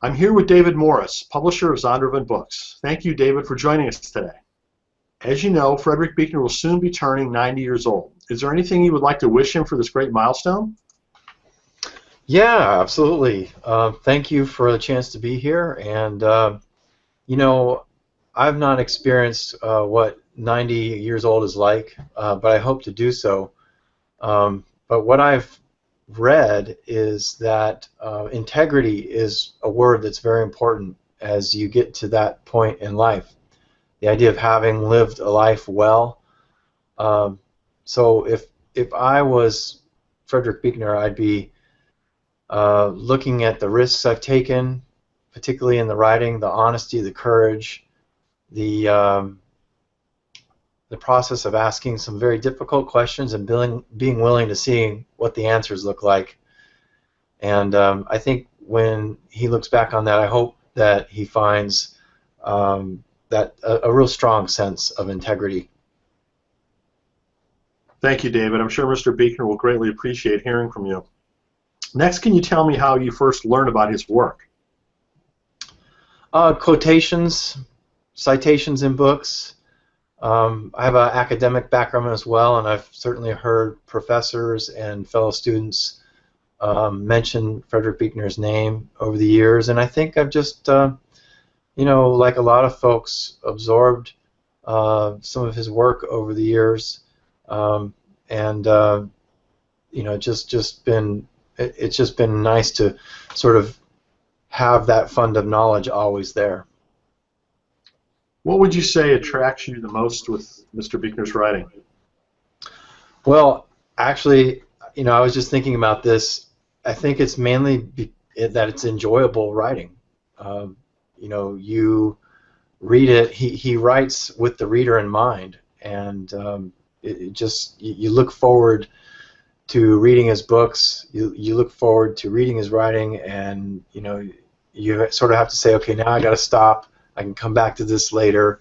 I'm here with David Morris, publisher of Zondervan Books. Thank you, David, for joining us today. As you know, Frederick Buechner will soon be turning 90 years old. Is there anything you would like to wish him for this great milestone? Yeah, absolutely. Thank you for the chance to be here. And, you know, I've not experienced what 90 years old is like, but I hope to do so. But what I've read is that integrity is a word that's very important as you get to that point in life. The idea of having lived a life well. Um, so if I was Frederick Buechner, I'd be looking at the risks I've taken, particularly in the writing, the honesty, the courage, the um, the process of asking some very difficult questions and being willing to see what the answers look like. And I think when he looks back on that, I hope that he finds that a real strong sense of integrity. Thank you, David. I'm sure Mr. Buechner will greatly appreciate hearing from you. Next, can you tell me how you first learned about his work? Quotations, citations in books. I have an academic background as well, and I've certainly heard professors and fellow students mention Frederick Buechner's name over the years, and I think I've just, like a lot of folks, absorbed some of his work over the years, and it's just been nice to sort of have that fund of knowledge always there. What would you say attracts you the most with Mr. Buechner's writing? Well, actually, I was just thinking about this. I think it's mainly that it's enjoyable writing. You read it. He writes with the reader in mind, and it just you look forward to reading his books. You look forward to reading his writing, and you sort of have to say, okay, now I got to stop. I can come back to this later,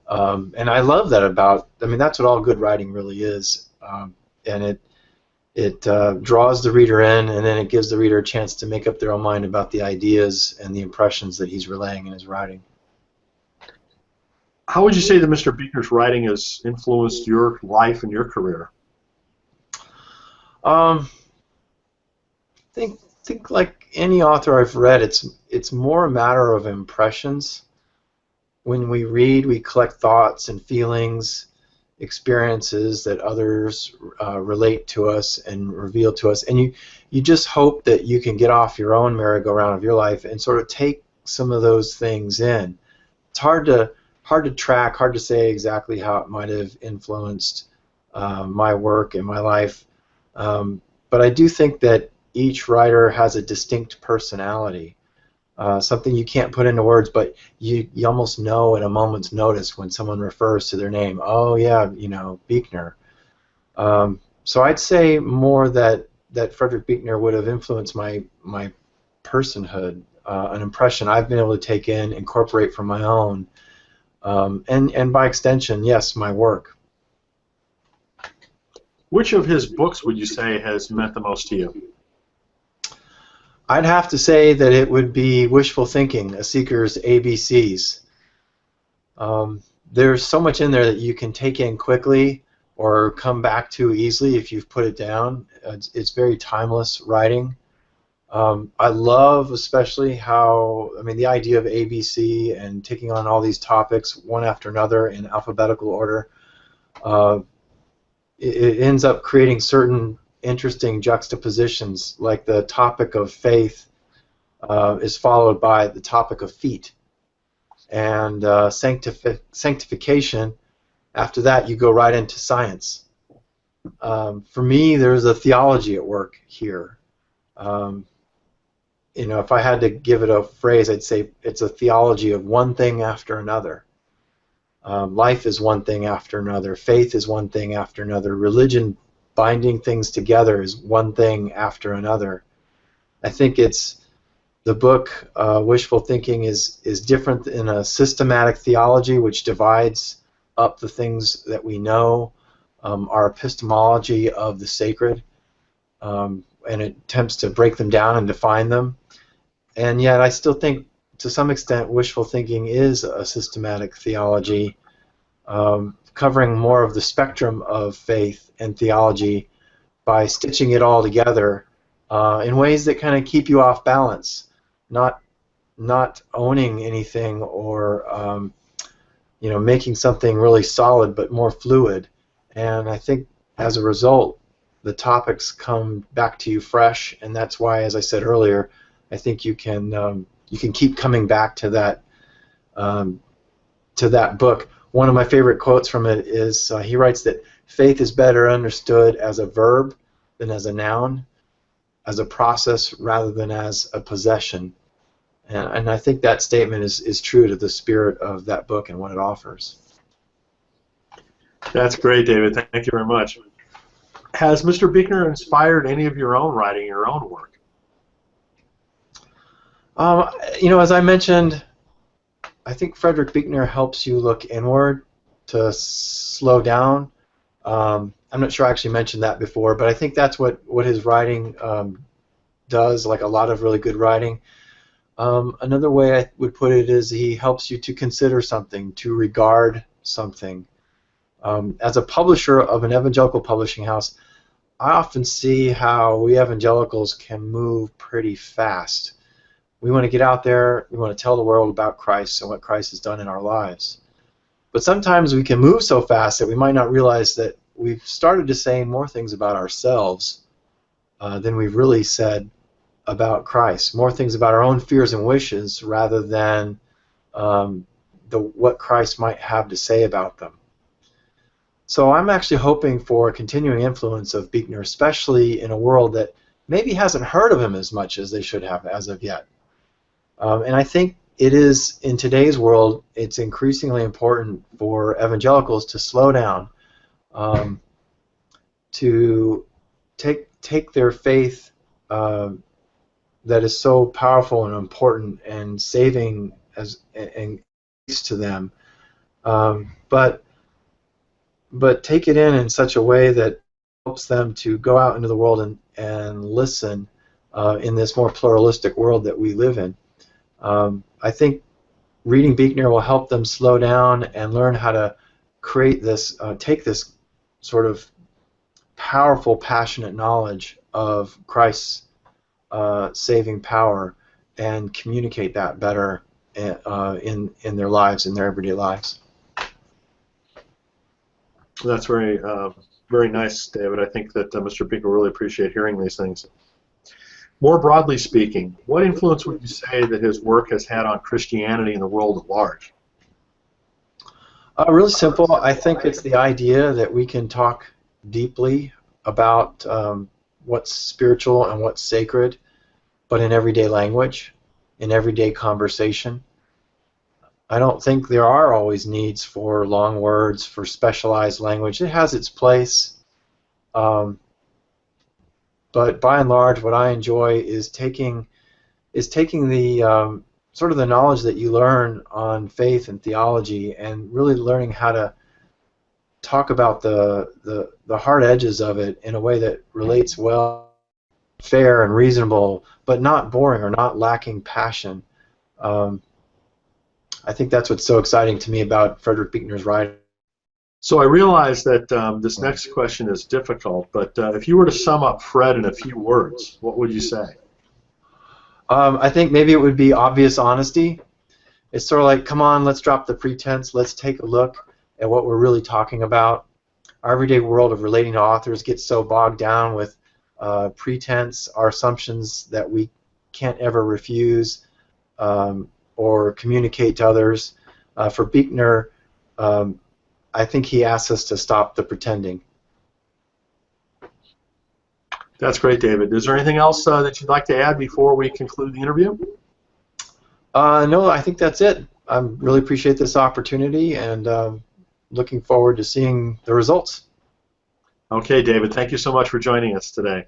and I love that about. I mean, that's what all good writing really is, and it draws the reader in, and then it gives the reader a chance to make up their own mind about the ideas and the impressions that he's relaying in his writing. How would you say that Mr. Buechner's writing has influenced your life and your career? Um, think like any author I've read, it's more a matter of impressions. When we read, we collect thoughts and feelings, experiences that others relate to us and reveal to us, and you just hope that you can get off your own merry-go-round of your life and sort of take some of those things in. It's hard to track, hard to say exactly how it might have influenced my work and my life, but I do think that each writer has a distinct personality. Something you can't put into words, but you almost know at a moment's notice when someone refers to their name. Oh yeah, Buechner. So I'd say more that Frederick Buechner would have influenced my personhood, an impression I've been able to take in, incorporate from my own, and by extension, yes, my work. Which of his books would you say has meant the most to you? I'd have to say that it would be Wishful Thinking, A Seeker's ABCs. There's so much in there that you can take in quickly or come back to easily if you've put it down. It's very timeless writing. I love especially how, the idea of ABC and taking on all these topics one after another in alphabetical order, it ends up creating certain interesting juxtapositions, like the topic of faith is followed by the topic of feet, and sanctification. After that, you go right into science. For me, there's a theology at work here. If I had to give it a phrase, I'd say it's a theology of one thing after another. Life is one thing after another. Faith is one thing after another. Religion, binding things together, is one thing after another. I think the book Wishful Thinking is different in a systematic theology which divides up the things that we know, our epistemology of the sacred, and it attempts to break them down and define them. and yet I still think, to some extent, wishful thinking is a systematic theology, covering more of the spectrum of faith and theology by stitching it all together in ways that kind of keep you off balance, not owning anything or making something really solid, but more fluid. And I think as a result, the topics come back to you fresh, and that's why, as I said earlier, I think you can keep coming back to that book. One of my favorite quotes from it is he writes that faith is better understood as a verb than as a noun, as a process rather than as a possession. And I think that statement is true to the spirit of that book and what it offers. That's great, David. Thank you very much. Has Mr. Buechner inspired any of your own writing, your own work? As I mentioned, I think Frederick Buechner helps you look inward to slow down. I'm not sure I actually mentioned that before, but I think that's what his writing does, like a lot of really good writing. Another way I would put it is he helps you to consider something, to regard something. As a publisher of an evangelical publishing house, I often see how we evangelicals can move pretty fast. We want to get out there, we want to tell the world about Christ and what Christ has done in our lives. But sometimes we can move so fast that we might not realize that we've started to say more things about ourselves than we've really said about Christ, more things about our own fears and wishes rather than what Christ might have to say about them. So I'm actually hoping for a continuing influence of Buechner, especially in a world that maybe hasn't heard of him as much as they should have as of yet. And I think it is, in today's world, it's increasingly important for evangelicals to slow down, to take their faith that is so powerful and important and saving and to them, but take it in such a way that helps them to go out into the world and listen in this more pluralistic world that we live in. I think reading Buechner will help them slow down and learn how to create this, take this sort of powerful, passionate knowledge of Christ's saving power and communicate that better in their lives, in their everyday lives. That's very, very nice, David. I think that Mr. Buechner will really appreciate hearing these things. More broadly speaking, what influence would you say that his work has had on Christianity and the world at large? Really simple. I think it's the idea that we can talk deeply about what's spiritual and what's sacred, but in everyday language, in everyday conversation. I don't think there are always needs for long words, for specialized language. It has its place, but by and large, what I enjoy is taking the sort of the knowledge that you learn on faith and theology, and really learning how to talk about the hard edges of it in a way that relates well, fair and reasonable, but not boring or not lacking passion. I think that's what's so exciting to me about Frederick Buechner's writing. So I realize that this next question is difficult, but if you were to sum up Fred in a few words, what would you say? I think maybe it would be obvious honesty. It's sort of like, come on, let's drop the pretense, let's take a look at what we're really talking about. Our everyday world of relating to authors gets so bogged down with pretense, our assumptions that we can't ever refuse or communicate to others. For Buechner, I think he asks us to stop the pretending. That's great, David. Is there anything else that you'd like to add before we conclude the interview? No, I think that's it. I really appreciate this opportunity and looking forward to seeing the results. Okay, David, thank you so much for joining us today.